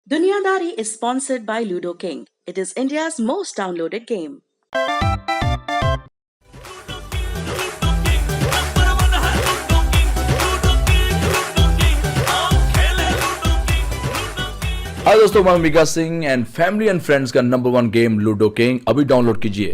Dunyadari is sponsored by Ludo King. It is India's most downloaded game. Hi दोस्तों, मैं Mika Singh and family and friends का number 1 game Ludo King अभी download कीजिए।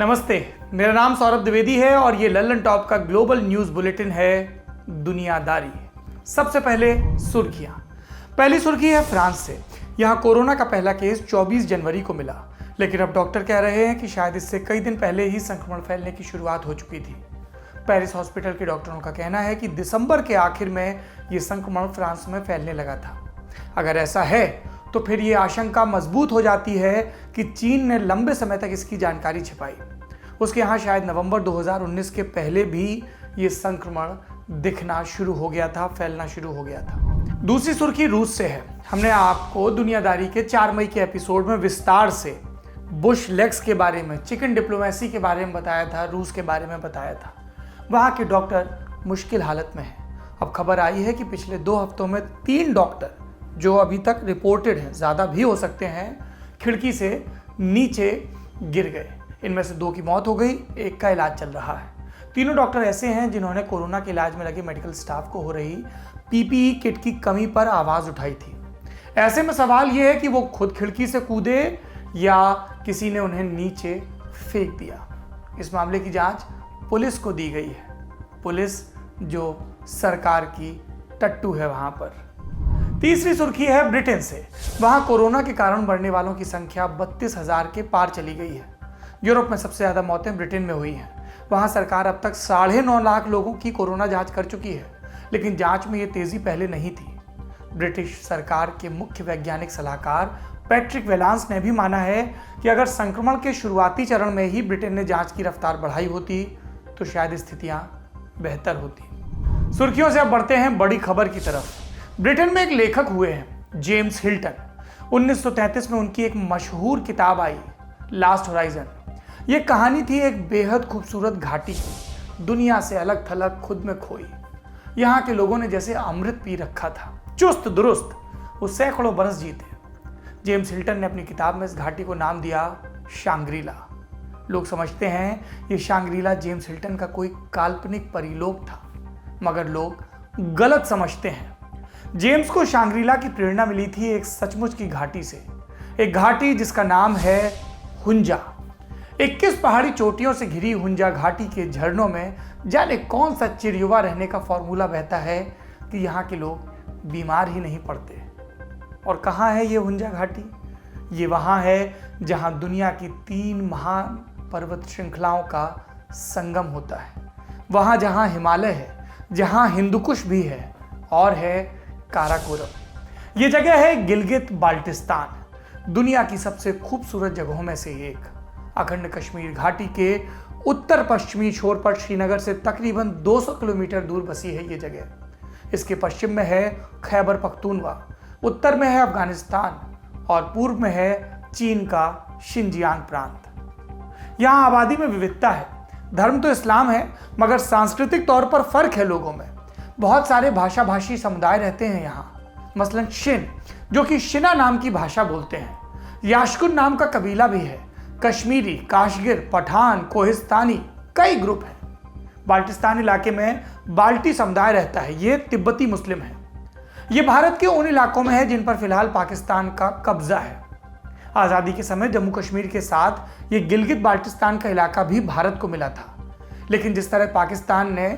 नमस्ते, मेरा नाम सौरभ द्विवेदी है और ये लल्लन टॉप का ग्लोबल न्यूज बुलेटिन है दुनियादारी। सबसे पहले सुर्खियां। पहली सुर्खी है फ्रांस से। यहां कोरोना का पहला केस 24 जनवरी को मिला, लेकिन अब डॉक्टर कह रहे हैं कि शायद इससे कई दिन पहले ही संक्रमण फैलने की शुरुआत हो चुकी थी। पेरिस हॉस्पिटल के डॉक्टरों का कहना है कि दिसंबर के आखिर में ये संक्रमण फ्रांस में फैलने लगा था। अगर ऐसा है तो फिर ये आशंका मजबूत हो जाती है कि चीन ने लंबे समय तक इसकी जानकारी छिपाई। उसके यहाँ शायद नवंबर 2019 के पहले भी ये संक्रमण दिखना शुरू हो गया था, फैलना शुरू हो गया था। दूसरी सुर्खी रूस से है। हमने आपको दुनियादारी के 4 मई के एपिसोड में विस्तार से बुश लेग्स के बारे में, चिकन डिप्लोमेसी के बारे में बताया था, रूस के बारे में बताया था। वहाँ के डॉक्टर मुश्किल हालत में हैं। अब खबर आई है कि पिछले 2 हफ्तों में 3 डॉक्टर जो अभी तक रिपोर्टेड हैं, ज़्यादा भी हो सकते हैं, खिड़की से नीचे गिर गए। इनमें से 2 की मौत हो गई, 1 का इलाज चल रहा है। तीनों डॉक्टर ऐसे हैं जिन्होंने कोरोना के इलाज में लगे मेडिकल स्टाफ को हो रही पीपीई किट की कमी पर आवाज़ उठाई थी। ऐसे में सवाल ये है कि वो खुद खिड़की से कूदे या किसी ने उन्हें नीचे फेंक दिया। इस मामले की जांच पुलिस को दी गई है। पुलिस जो सरकार की टट्टू है वहां पर। तीसरी सुर्खी है ब्रिटेन से। वहां कोरोना के कारण मरने वालों की संख्या 32,000 के पार चली गई है। यूरोप में सबसे ज्यादा मौतें ब्रिटेन में हुई हैं। वहां सरकार अब तक 9.5 लाख लोगों की कोरोना जांच कर चुकी है, लेकिन जांच में ये तेजी पहले नहीं थी। ब्रिटिश सरकार के मुख्य वैज्ञानिक सलाहकार पैट्रिक वेलांस ने भी माना है कि अगर संक्रमण के शुरुआती चरण में ही ब्रिटेन ने जांच की रफ्तार बढ़ाई होती तो शायद स्थितियां बेहतर होती। सुर्खियों से अब बढ़ते हैं बड़ी खबर की तरफ। ब्रिटेन में एक लेखक हुए हैं जेम्स हिल्टन। 1933 में उनकी एक मशहूर किताब आई, लास्ट होराइजन। ये कहानी थी एक बेहद खूबसूरत घाटी की, दुनिया से अलग थलग, खुद में खोई। यहाँ के लोगों ने जैसे अमृत पी रखा था, चुस्त दुरुस्त। वो सैकड़ों बरस जीते। जेम्स हिल्टन ने अपनी किताब में इस घाटी को नाम दिया शांग्रीला। लोग समझते हैं ये शांग्रीला जेम्स हिल्टन का कोई काल्पनिक परिलोक था, मगर लोग गलत समझते हैं। जेम्स को शांग्रीला की प्रेरणा मिली थी एक सचमुच की घाटी से, एक घाटी जिसका नाम है हुंजा। 21 पहाड़ी चोटियों से घिरी हुंजा घाटी के झरनों में जाने कौन सा चिरयुवा रहने का फॉर्मूला बहता है कि यहाँ के लोग बीमार ही नहीं पड़ते। और कहाँ है ये हुंजा घाटी? ये वहाँ है जहाँ दुनिया की 3 महान पर्वत श्रृंखलाओं का संगम होता है। वहाँ जहाँ हिमालय है, जहाँ हिंदुकुश भी है, और है काराकोरम। ये जगह है गिलगित बाल्टिस्तान, दुनिया की सबसे खूबसूरत जगहों में से एक। अखंड कश्मीर घाटी के उत्तर पश्चिमी छोर पर श्रीनगर से तकरीबन 200 किलोमीटर दूर बसी है ये जगह। इसके पश्चिम में है खैबर पख्तूनवा, उत्तर में है अफगानिस्तान और पूर्व में है चीन का शिनजियांग प्रांत। यहाँ आबादी में विविधता है। धर्म तो इस्लाम है, मगर सांस्कृतिक तौर पर फर्क है लोगों में। बहुत सारे भाषी समुदाय रहते हैं यहाँ, मसलन शिन, जो कि शिना नाम की भाषा बोलते हैं। याशकुन नाम का कबीला भी है। कश्मीरी, काशगिर, पठान, कोहिस्तानी, कई ग्रुप हैं। बाल्टिस्तान इलाके में बाल्टी समुदाय रहता है। ये तिब्बती मुस्लिम है। ये भारत के उन इलाकों में है जिन पर फिलहाल पाकिस्तान का कब्जा है। आज़ादी के समय जम्मू कश्मीर के साथ ये गिलगित बाल्टिस्तान का इलाका भी भारत को मिला था, लेकिन जिस तरह पाकिस्तान ने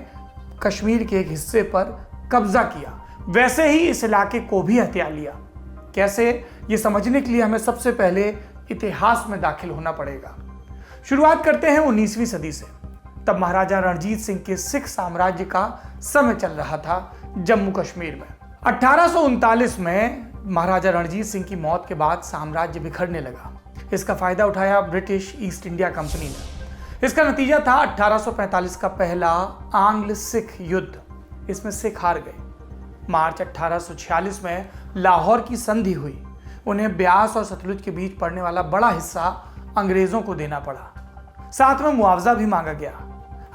कश्मीर के एक हिस्से पर कब्जा किया, वैसे ही इस इलाके को भी हथिया लिया। कैसे, ये समझने के लिए हमें सबसे पहले इतिहास में दाखिल होना पड़ेगा। शुरुआत करते हैं 19वीं सदी से। तब महाराजा रणजीत सिंह के सिख साम्राज्य का समय चल रहा था जम्मू कश्मीर में। 1839 में महाराजा रणजीत सिंह की मौत के बाद साम्राज्य बिखरने लगा। इसका फायदा उठाया ब्रिटिश ईस्ट इंडिया कंपनी ने। इसका नतीजा था 1845 का पहला आंग्ल सिख युद्ध। इसमें सिख हार गए। मार्च 1846 में लाहौर की संधि हुई। उन्हें ब्यास और सतलुज के बीच पड़ने वाला बड़ा हिस्सा अंग्रेजों को देना पड़ा। साथ में मुआवजा भी मांगा गया।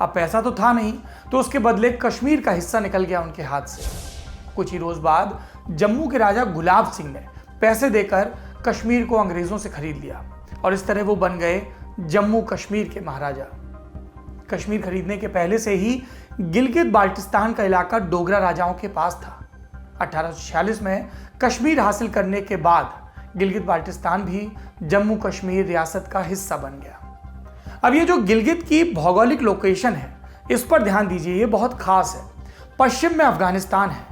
अब पैसा तो था नहीं, तो उसके बदले कश्मीर का हिस्सा निकल गया उनके हाथ से। कुछ ही रोज बाद जम्मू के राजा गुलाब सिंह ने पैसे देकर कश्मीर को अंग्रेजों से खरीद लिया और इस तरह वो बन गए जम्मू कश्मीर के महाराजा। कश्मीर खरीदने के पहले से ही गिलगित बाल्टिस्तान का इलाका डोगरा राजाओं के पास था। 1846 में कश्मीर हासिल करने के बाद गिलगित बाल्टिस्तान भी जम्मू कश्मीर रियासत का हिस्सा बन गया। अब ये जो गिलगित की भौगोलिक लोकेशन है, इस पर ध्यान दीजिए, ये बहुत खास है। पश्चिम में अफगानिस्तान है,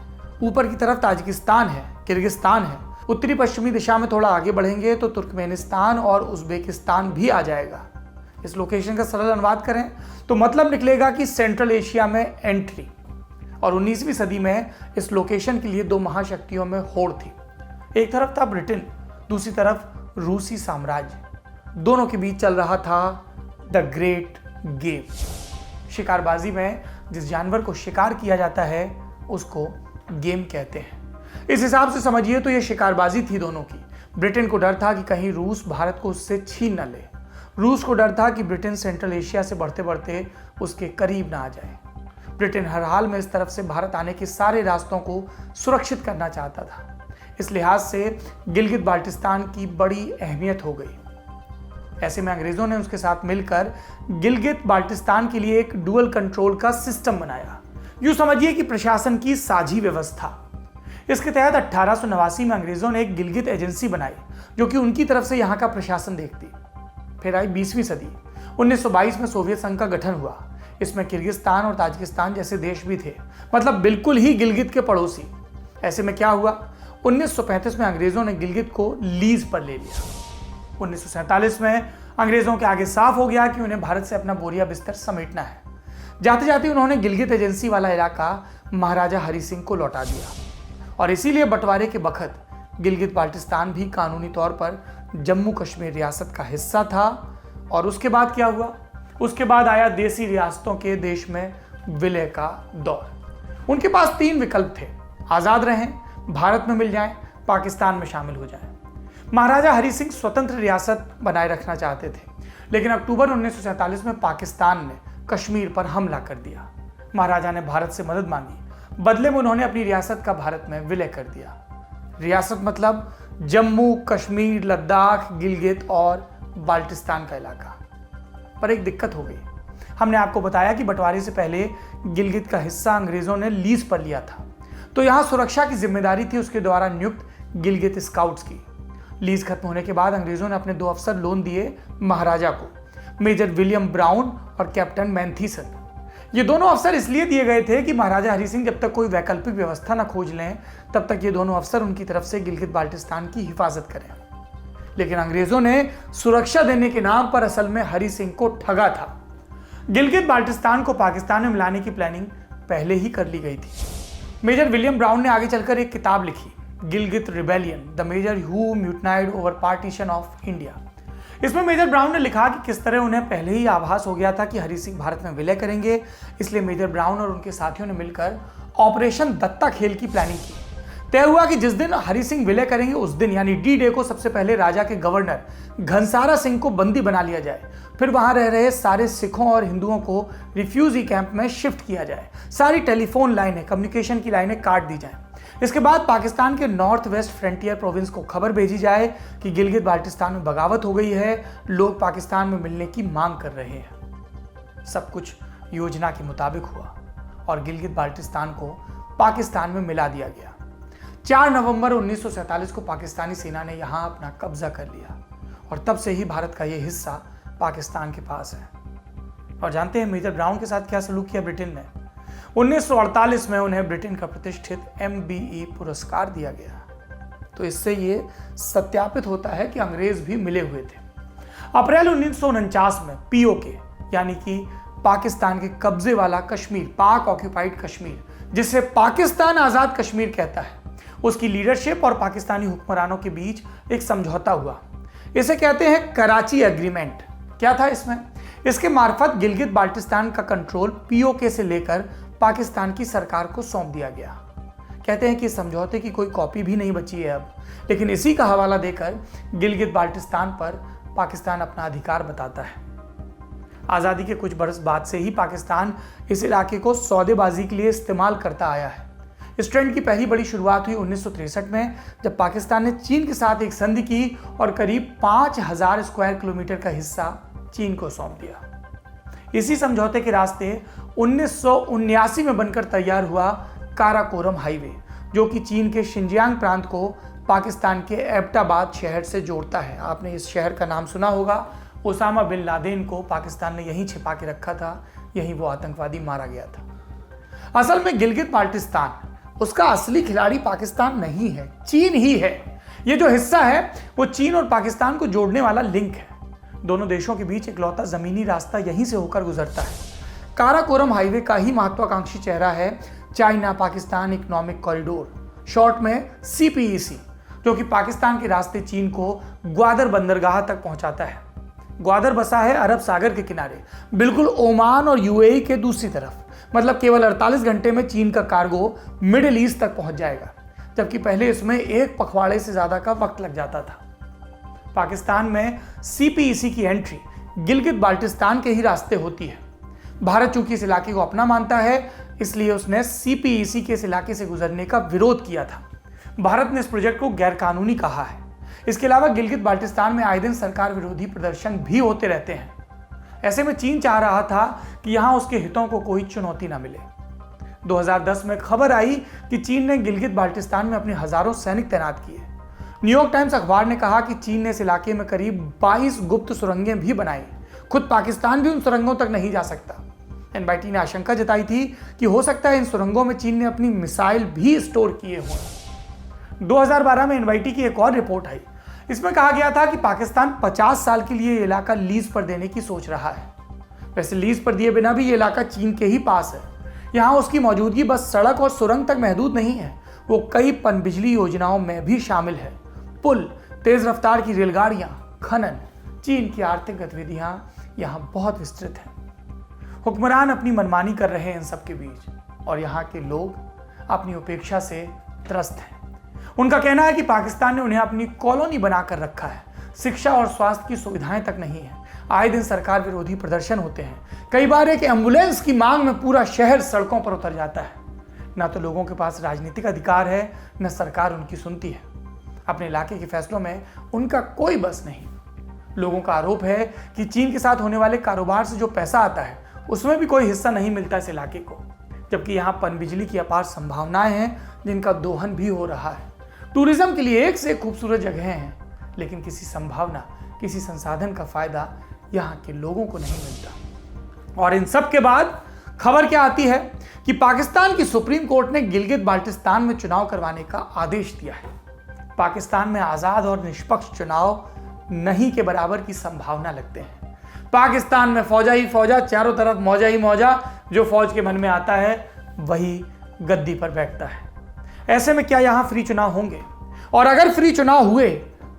ऊपर की तरफ ताजिकिस्तान है, किर्गिस्तान है, उत्तरी पश्चिमी दिशा में थोड़ा आगे बढ़ेंगे तो तुर्कमेनिस्तान और उज्बेकिस्तान भी आ जाएगा। इस लोकेशन का सरल अनुवाद करें तो मतलब निकलेगा कि सेंट्रल एशिया में एंट्री। और 19वीं सदी में इस लोकेशन के लिए दो महाशक्तियों में होड़ थी। एक तरफ था ब्रिटेन, दूसरी तरफ रूसी साम्राज्य। दोनों के बीच चल रहा था द ग्रेट गेम। शिकारबाजी में जिस जानवर को शिकार किया जाता है उसको गेम कहते हैं। इस हिसाब से समझिए तो यह शिकारबाजी थी दोनों की। ब्रिटेन को डर था कि कहीं रूस भारत को उससे छीन न ले। रूस को डर था कि ब्रिटेन सेंट्रल एशिया से बढ़ते बढ़ते उसके करीब ना आ जाए। ब्रिटेन हर हाल में इस तरफ से भारत आने के सारे रास्तों को सुरक्षित करना चाहता था। इस लिहाज से गिलगित बाल्टिस्तान की बड़ी अहमियत हो गई। ऐसे में अंग्रेजों ने उसके साथ मिलकर गिलगित बाल्टिस्तान के लिए एक डुअल कंट्रोल का सिस्टम बनाया। यूं समझिए कि प्रशासन की साझी व्यवस्था। इसके तहत 1889 में अंग्रेजों ने एक गिलगित एजेंसी बनाई जो कि उनकी तरफ से यहाँ का प्रशासन देखती। फिर आई 20वीं सदी। 1922 में सोवियत संघ का गठन हुआ। इसमें किर्गिस्तान और ताजिकिस्तान जैसे देश भी थे, मतलब बिल्कुल ही गिलगित के पड़ोसी। ऐसे में क्या हुआ, 1935 में अंग्रेजों ने गिलगित को लीज पर ले लिया। 1947 में अंग्रेजों के आगे साफ हो गया कि उन्हें भारत से अपना बोरिया बिस्तर समेटना है। जाते जाते उन्होंने गिलगित एजेंसी वाला इलाका महाराजा हरि सिंह को लौटा दिया और इसीलिए बंटवारे के बखत गिलगित बाल्टिस्तान भी कानूनी तौर पर जम्मू कश्मीर रियासत का हिस्सा था। और उसके बाद क्या हुआ, उसके बाद आया देसी रियासतों के देश में विलय का दौर। उनके पास 3 विकल्प थे, आजाद रहें, भारत में मिल जाएं, पाकिस्तान में शामिल हो जाएं। महाराजा हरि सिंह स्वतंत्र रियासत बनाए रखना चाहते थे, लेकिन अक्टूबर 1947 में पाकिस्तान ने कश्मीर पर हमला कर दिया। महाराजा ने भारत से मदद मांगी, बदले में उन्होंने अपनी रियासत का भारत में विलय कर दिया। रियासत मतलब जम्मू कश्मीर, लद्दाख, गिलगित और बाल्टिस्तान का इलाका। पर एक दिक्कत हो गई। हमने आपको बताया कि बंटवारे से पहले गिलगित का हिस्सा अंग्रेजों ने लीज पर लिया था, तो यहां सुरक्षा की जिम्मेदारी थी उसके द्वारा नियुक्त गिलगित स्काउट्स की। लीज खत्म होने के बाद अंग्रेजों ने अपने 2 अफसर लोन दिए महाराजा को, मेजर विलियम ब्राउन और कैप्टन मैंथीसन। ये दोनों अफसर इसलिए दिए गए थे कि महाराजा हरि सिंह जब तक कोई वैकल्पिक व्यवस्था न खोज लें तब तक ये दोनों अफसर उनकी तरफ से गिलगित बाल्टिस्तान की हिफाजत करें। लेकिन अंग्रेजों ने सुरक्षा देने के नाम पर असल में हरि सिंह को ठगा था। गिलगित बाल्टिस्तान को पाकिस्तान में मिलाने की प्लानिंग पहले ही कर ली गई थी। मेजर विलियम ब्राउन ने आगे चलकर एक किताब लिखी, Gilgit rebellion, the major who mutinied over partition of India. इसमें मेजर ब्राउन ने लिखा कि किस तरह उन्हें पहले ही आभास हो गया था कि हरि सिंह भारत में विलय करेंगे, इसलिए मेजर ब्राउन और उनके साथियों ने मिलकर ऑपरेशन दत्ता खेल की प्लानिंग की। तय हुआ कि जिस दिन हरि सिंह विलय करेंगे उस दिन यानी डी डे को सबसे पहले राजा के गवर्नर घनसारा सिंह को बंदी बना लिया जाए। फिर वहां रह रहे सारे सिखों और हिंदुओं को रिफ्यूजी कैंप में शिफ्ट किया जाए। सारी टेलीफोन लाइनें, कम्युनिकेशन की लाइनें काट दी जाएं। इसके बाद पाकिस्तान के नॉर्थ वेस्ट फ्रंटियर प्रोविंस को खबर भेजी जाए कि गिलगित बाल्टिस्तान में बगावत हो गई है, लोग पाकिस्तान में मिलने की मांग कर रहे हैं। सब कुछ योजना के मुताबिक हुआ और गिलगित बाल्टिस्तान को पाकिस्तान में मिला दिया गया। 4 नवंबर 1947 को पाकिस्तानी सेना ने यहां अपना कब्जा कर लिया और तब से ही भारत का यह हिस्सा पाकिस्तान के पास है। और जानते हैं मेजर ब्राउन के साथ क्या सलूक किया ब्रिटेन ने? 1948 में उन्हें ब्रिटेन का प्रतिष्ठित MBE पुरस्कार दिया गया। तो इससे ये सत्यापित होता है कि अंग्रेज भी मिले हुए थे। अप्रैल 1949 में POK यानी कि पाकिस्तान के कब्जे वाला कश्मीर, पाक ऑक्यूपाइड कश्मीर, जिसे पाकिस्तान आजाद कश्मीर कहता है, उसकी लीडरशिप और पाकिस्तानी हुक्मरानों के बीच एक समझौता हुआ। इसे कहते हैं कराची एग्रीमेंट। क्या था इसमें? इसके मार्फत गिलगित बाल्टिस्तान का कंट्रोल POK से लेकर पाकिस्तान की सरकार को सौंप दिया गया। कहते हैं कि समझौते की कोई कॉपी भी नहीं बची है अब, लेकिन इसी का हवाला देकर गिलगित बाल्टिस्तान पर पाकिस्तान अपना अधिकार बताता है। आज़ादी के कुछ बरस बाद से ही पाकिस्तान इस इलाके को सौदेबाजी के लिए इस्तेमाल करता आया है। इस ट्रेंड की पहली बड़ी शुरुआत हुई 1963 में, जब पाकिस्तान ने चीन के साथ एक संधि की और करीब 5000 स्क्वायर किलोमीटर का हिस्सा चीन को सौंप दिया। इसी समझौते के रास्ते 1979 में बनकर तैयार हुआ काराकोरम हाईवे, जो कि चीन के शिनजियांग प्रांत को पाकिस्तान के एबटाबाद शहर से जोड़ता है। आपने इस शहर का नाम सुना होगा। ओसामा बिन लादेन को पाकिस्तान ने यहीं छिपा के रखा था, यहीं वो आतंकवादी मारा गया था। असल में गिलगित बाल्टिस्तान, उसका असली खिलाड़ी पाकिस्तान नहीं है, चीन ही है। ये जो हिस्सा है वो चीन और पाकिस्तान को जोड़ने वाला लिंक है। दोनों देशों के बीच इकलौता जमीनी रास्ता यहीं से होकर गुजरता है। काराकोरम हाईवे का ही महत्वाकांक्षी चेहरा है China Pakistan economic corridor, short में CPEC, जो कि पाकिस्तान के रास्ते चीन को ग्वादर बंदरगाह तक पहुंचाता है। ग्वादर बसा है अरब सागर के किनारे, बिल्कुल ओमान और UAE के दूसरी तरफ। मतलब केवल 48 घंटे में चीन का कार्गो मिडिल ईस्ट तक पहुंच जाएगा, जबकि पहले इसमें एक पखवाड़े से ज्यादा का वक्त लग जाता था। पाकिस्तान में CPEC की एंट्री गिलगित बाल्टिस्तान के ही रास्ते होती है। भारत चूंकि इस इलाके को अपना मानता है, इसलिए उसने CPEC के इस इलाके से गुजरने का विरोध किया था। भारत ने इस प्रोजेक्ट को गैरकानूनी कहा है। इसके अलावा गिलगित बाल्टिस्तान में आए दिन सरकार विरोधी प्रदर्शन भी होते रहते हैं। ऐसे में चीन चाह रहा था कि यहां उसके हितों को कोई चुनौती ना मिले। 2010 में खबर आई कि चीन ने गिलगित बाल्टिस्तान में अपने हजारों सैनिक तैनात किए। न्यूयॉर्क टाइम्स अखबार ने कहा कि चीन ने इस इलाके में करीब 22 गुप्त सुरंगें भी बनाई। खुद पाकिस्तान भी उन सुरंगों तक नहीं जा सकता। NYT ने आशंका जताई थी कि हो सकता है इन सुरंगों में चीन ने अपनी मिसाइल भी स्टोर किए हों। 2012 में NYT की एक और रिपोर्ट आई। इसमें कहा गया था कि पाकिस्तान 50 साल के लिए ये इलाका लीज पर देने की सोच रहा है। वैसे लीज पर दिए बिना भी ये इलाका चीन के ही पास है। यहाँ उसकी मौजूदगी बस सड़क और सुरंग तक महदूद नहीं है, वो कई पनबिजली योजनाओं में भी शामिल है। पुल, तेज रफ्तार की रेलगाड़ियां, खनन, चीन की आर्थिक गतिविधियां यहाँ बहुत विस्तृत हैं। हुक्मरान अपनी मनमानी कर रहे हैं इन सब के बीच, और यहाँ के लोग अपनी उपेक्षा से त्रस्त हैं। उनका कहना है कि पाकिस्तान ने उन्हें अपनी कॉलोनी बनाकर रखा है। शिक्षा और स्वास्थ्य की सुविधाएं तक नहीं है। आए दिन सरकार विरोधी प्रदर्शन होते हैं। कई बार एक एम्बुलेंस की मांग में पूरा शहर सड़कों पर उतर जाता है। ना तो लोगों के पास राजनीतिक अधिकार है, न सरकार उनकी सुनती है। अपने इलाके के फैसलों में उनका कोई बस नहीं। लोगों का आरोप है कि चीन के साथ होने वाले कारोबार से जो पैसा आता है उसमें भी कोई हिस्सा नहीं मिलता इस इलाके को, जबकि यहाँ पनबिजली की अपार संभावनाएं हैं जिनका दोहन भी हो रहा है। टूरिज्म के लिए एक से एक खूबसूरत जगहें हैं, लेकिन किसी संभावना, किसी संसाधन का फायदा यहाँ के लोगों को नहीं मिलता। और इन सब के बाद खबर क्या आती है कि पाकिस्तान की सुप्रीम कोर्ट ने गिलगित बाल्टिस्तान में चुनाव करवाने का आदेश दिया है। पाकिस्तान में आजाद और निष्पक्ष चुनाव नहीं के बराबर की संभावना लगते हैं। पाकिस्तान में फौजा ही फौजा, चारों तरफ मौजा ही मौजा, जो फौज के मन में आता है वही गद्दी पर बैठता है। ऐसे में क्या यहाँ फ्री चुनाव होंगे? और अगर फ्री चुनाव हुए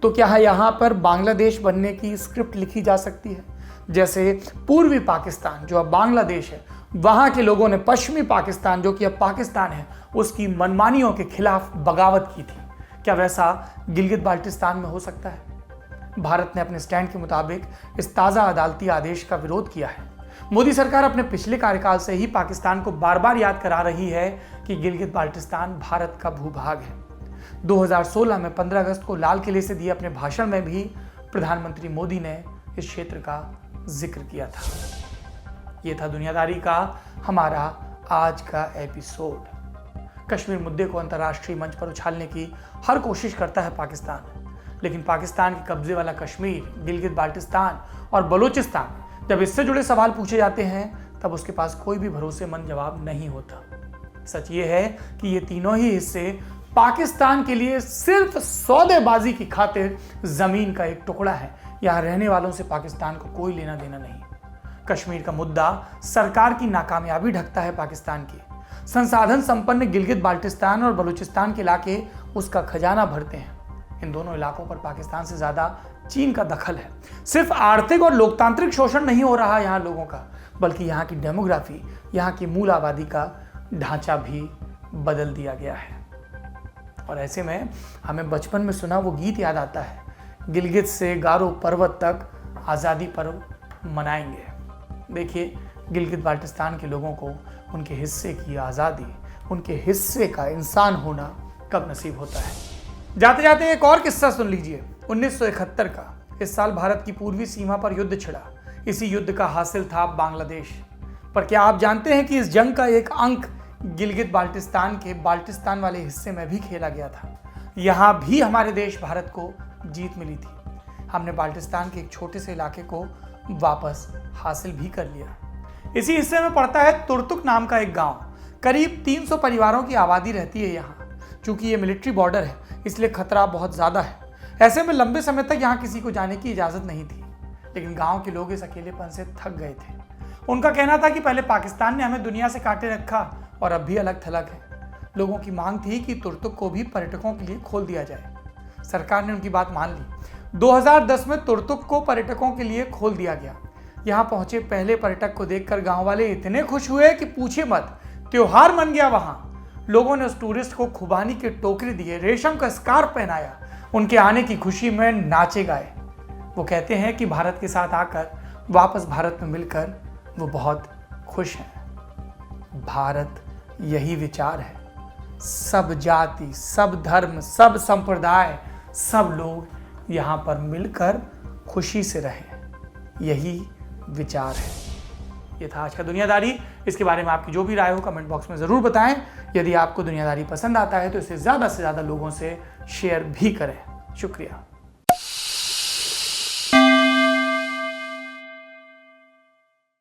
तो क्या यहाँ पर बांग्लादेश बनने की स्क्रिप्ट लिखी जा सकती है? जैसे पूर्वी पाकिस्तान जो अब बांग्लादेश है, वहां के लोगों ने पश्चिमी पाकिस्तान जो कि अब पाकिस्तान है, उसकी मनमानियों के खिलाफ बगावत की थी। क्या वैसा गिलगित बाल्टिस्तान में हो सकता है? भारत ने अपने स्टैंड के मुताबिक इस ताज़ा अदालती आदेश का विरोध किया है। मोदी सरकार अपने पिछले कार्यकाल से ही पाकिस्तान को बार बार याद करा रही है कि गिलगित बाल्टिस्तान भारत का भूभाग है। 2016 में 15 अगस्त को लाल किले से दिए अपने भाषण में भी प्रधानमंत्री मोदी ने इस क्षेत्र का जिक्र किया था। ये था दुनियादारी का हमारा आज का एपिसोड। कश्मीर मुद्दे को अंतर्राष्ट्रीय मंच पर उछालने की हर कोशिश करता है पाकिस्तान, लेकिन पाकिस्तान के कब्जे वाला कश्मीर, गिलगित बाल्टिस्तान और बलूचिस्तान, जब इससे जुड़े सवाल पूछे जाते हैं तब उसके पास कोई भी भरोसेमंद जवाब नहीं होता। सच ये है कि ये तीनों ही हिस्से पाकिस्तान के लिए सिर्फ सौदेबाजी की खातिर जमीन का एक टुकड़ा है। यहाँ रहने वालों से पाकिस्तान को कोई लेना देना नहीं। कश्मीर का मुद्दा सरकार की नाकामयाबी ढकता है पाकिस्तान की। संसाधन संपन्न गिलगित बाल्टिस्तान और बलूचिस्तान के इलाके उसका खजाना भरते हैं। इन दोनों इलाकों पर पाकिस्तान से ज्यादा चीन का दखल है। सिर्फ आर्थिक और लोकतांत्रिक शोषण नहीं हो रहा यहाँ लोगों का, बल्कि यहाँ की डेमोग्राफी, यहाँ की मूल आबादी का ढांचा भी बदल दिया गया है। और ऐसे में हमें बचपन में सुना वो गीत याद आता है, गिलगित से गारो पर्वत तक आज़ादी पर्व मनाएंगे। देखिए, गिलगित बाल्टिस्तान के लोगों को उनके हिस्से की आज़ादी, उनके हिस्से का इंसान होना कब नसीब होता है। जाते जाते एक और किस्सा सुन लीजिए, 1971 का। इस साल भारत की पूर्वी सीमा पर युद्ध छिड़ा। इसी युद्ध का हासिल था बांग्लादेश। पर क्या आप जानते हैं कि इस जंग का एक अंक गिलगित बाल्टिस्तान के बाल्टिस्तान वाले हिस्से में भी खेला गया था। यहाँ भी हमारे देश भारत को जीत मिली थी। हमने बाल्टिस्तान के एक छोटे से इलाके को वापस हासिल भी कर लिया। इसी हिस्से में पड़ता है तुर्तुक नाम का एक गांव। करीब 300 परिवारों की आबादी रहती है यहाँ। चूंकि ये मिलिट्री बॉर्डर है, इसलिए खतरा बहुत ज़्यादा है। ऐसे में लंबे समय तक यहाँ किसी को जाने की इजाज़त नहीं थी। लेकिन गांव के लोग इस अकेलेपन से थक गए थे। उनका कहना था कि पहले पाकिस्तान ने हमें दुनिया से काटे रखा और अब भी अलग थलग है। लोगों की मांग थी कि तुर्तुक को भी पर्यटकों के लिए खोल दिया जाए। सरकार ने उनकी बात मान ली। 2010 में तुर्तुक को पर्यटकों के लिए खोल दिया गया। यहाँ पहुंचे पहले पर्यटक को देखकर गांव वाले इतने खुश हुए कि पूछे मत, त्योहार मन गया वहाँ। लोगों ने उस टूरिस्ट को खुबानी के टोकरे दिए, रेशम का स्कार्फ पहनाया, उनके आने की खुशी में नाचे गाए। वो कहते हैं कि भारत के साथ आकर वापस भारत में मिलकर वो बहुत खुश हैं। भारत यही विचार है। सब जाति, सब धर्म, सब संप्रदाय, सब लोग यहाँ पर मिलकर खुशी से रहें, यही विचार है। ये था आज का दुनियादारी। इसके बारे में आपकी जो भी राय हो कमेंट बॉक्स में ज़रूर बताएं। यदि आपको दुनियादारी पसंद आता है तो इसे ज़्यादा से ज़्यादा लोगों से शेयर भी करें। शुक्रिया।